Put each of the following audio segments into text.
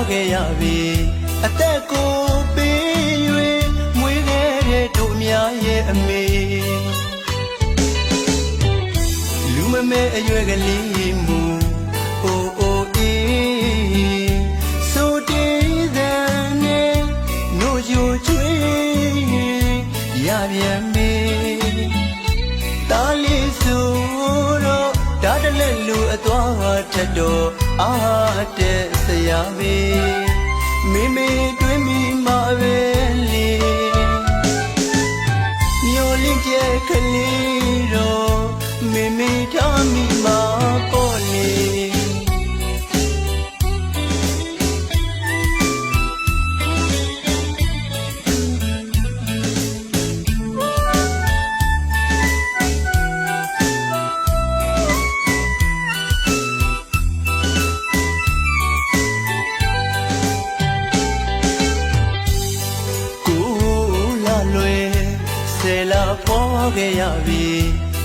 ခဲ့ရပြီအသက်ကိုပေး၍မွေးခဲ့တဲ့တို့များရဲ့အမေလူမမဲအရွယ်ကလေးမူအိုအိုအေးဆိုတေးတဲ့နဲ့နို့ယိုချွေးရပြန်မေတားလေးဆိုတော့ဒါတလက်လူအသွားထက်တော့အားတဲ့ဆရာမေမိမိတွင်မိမှာပဲလေမျောလင့်ကျက်ကလေးတော့မိမိထားမိမှာပေါ့လေပေါ်ခဲ့ရပြီ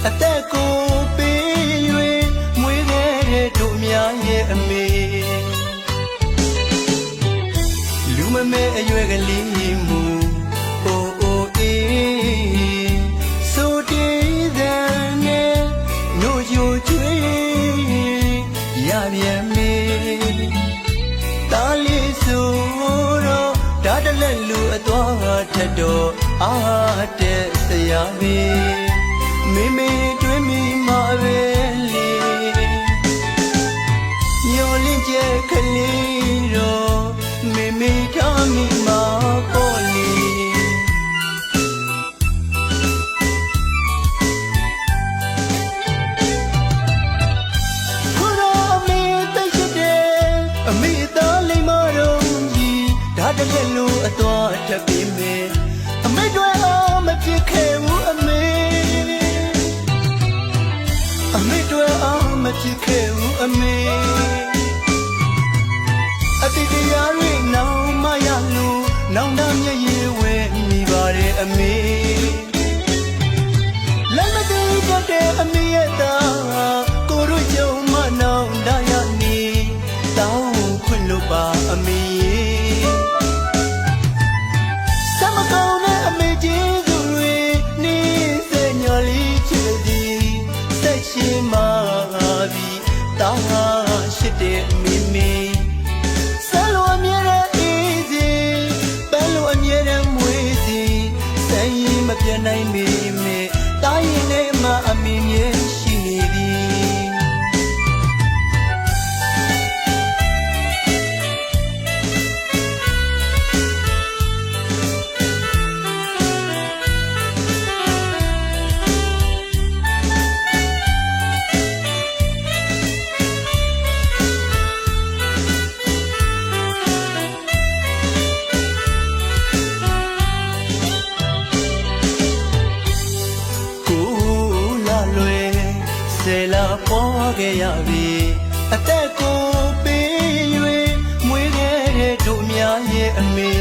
အသက်ကိုပေး၍မွေးခဲ့တဲ့တို့များရဲ့အမေလူမမဲအရွယ်ကလေးမူအိုအိုအေးဆိုတေးတဲ့နဲ့နို့ယိုချွေးရပြန်မေတားလေးဆိုတော့ဒါတလက်လူအသွားထက်တော့အားတဲ့ဆရာမေမိမိတွင်မိမှာပဲလေညော်လင့်ကျက်ကလေးတော့မိမိထားမိမှာပေါ့လေခုတော့အမေသိရှိတယ်အမေသားလိမ္မာတော့ကြီးဒါတလက်လို့အသွားထပ်ပြီးမေအမေတွေအားမဖြစ်ခဲ့ဘူးအမေတွေအားမဖြစ်ခဲ့ဘူးအမေအတိတ်တရားတွေနောင်မရလို့နောင်တမျက်ရည်ဝဲမိပါတယ်အမေလက်မသိတတ်တဲ့အမေရဲ့သားကိုတို့ကြုံမနောင်တရနေတောင်းခွင့်လို့ပါအမေတာရှိတဲ့မိမိဆယ်လိုအမြဲတမ်းအေးစီပန်းလိုအမြဲတမ်းမွေးစီစံရင်မပြတ်နိုင်မိမေတာရင်နဲ့မှအမင်းရဲ့ရှိနေသည်ပေါ်ခဲ့ရပြီအသက်ကိုပေး၍မွေးခဲ့တဲ့တို့များရဲ့အမေ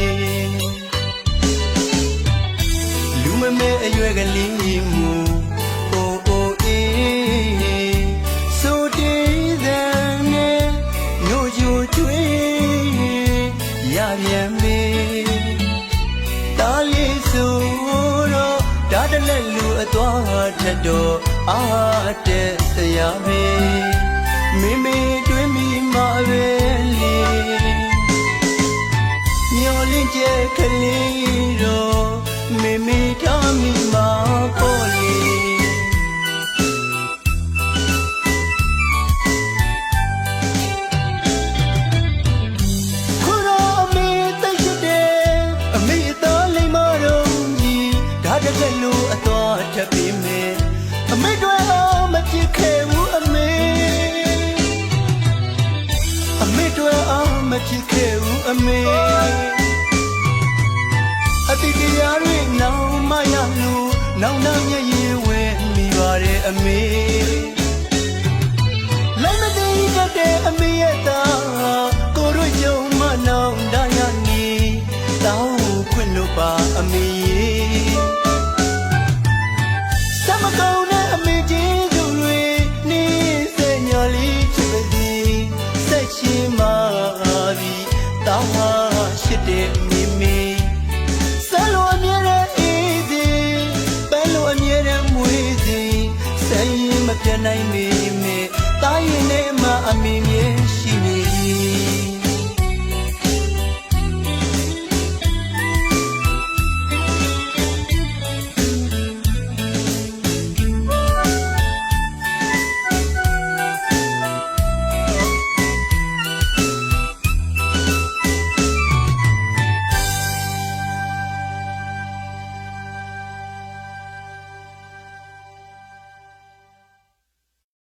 လူမမဲအရွယ်ကလေးမူအိုအိုအေးဆိုတေးတဲ့နဲ့နို့ယိုချွေးရပြန်မေတားလေးဆိုတော့ဒါတလက်လူအသွားထက်တော့အားတဲ့ဆရာမေမိမိတွင်မိမှာပဲလေမျော်လင့်ချက်ကလေးတော့မိမိထားမိမှာပေါ့လေခုတော့အမေသိရှိတယ်အမေသားလိမ္မာတော့ကြီးဒါတကယ်လို့အသွားထပ်ပြီးမေအမေတွေအားမဖြစ်ခဲ့ဘူးအမေတွေအားမဖြစ်ခဲ့ဘူးအမေအတိတ်တရားတွေနောင်မရလို့နောင်တမျက်ရည်ဝဲမိပါတယ်အမေလက်မသိတတ်တဲ့အမေရဲ့သားကိုတို့ယုံမနောင်တရနေတောင်းခွင့်လို့ပါအမေ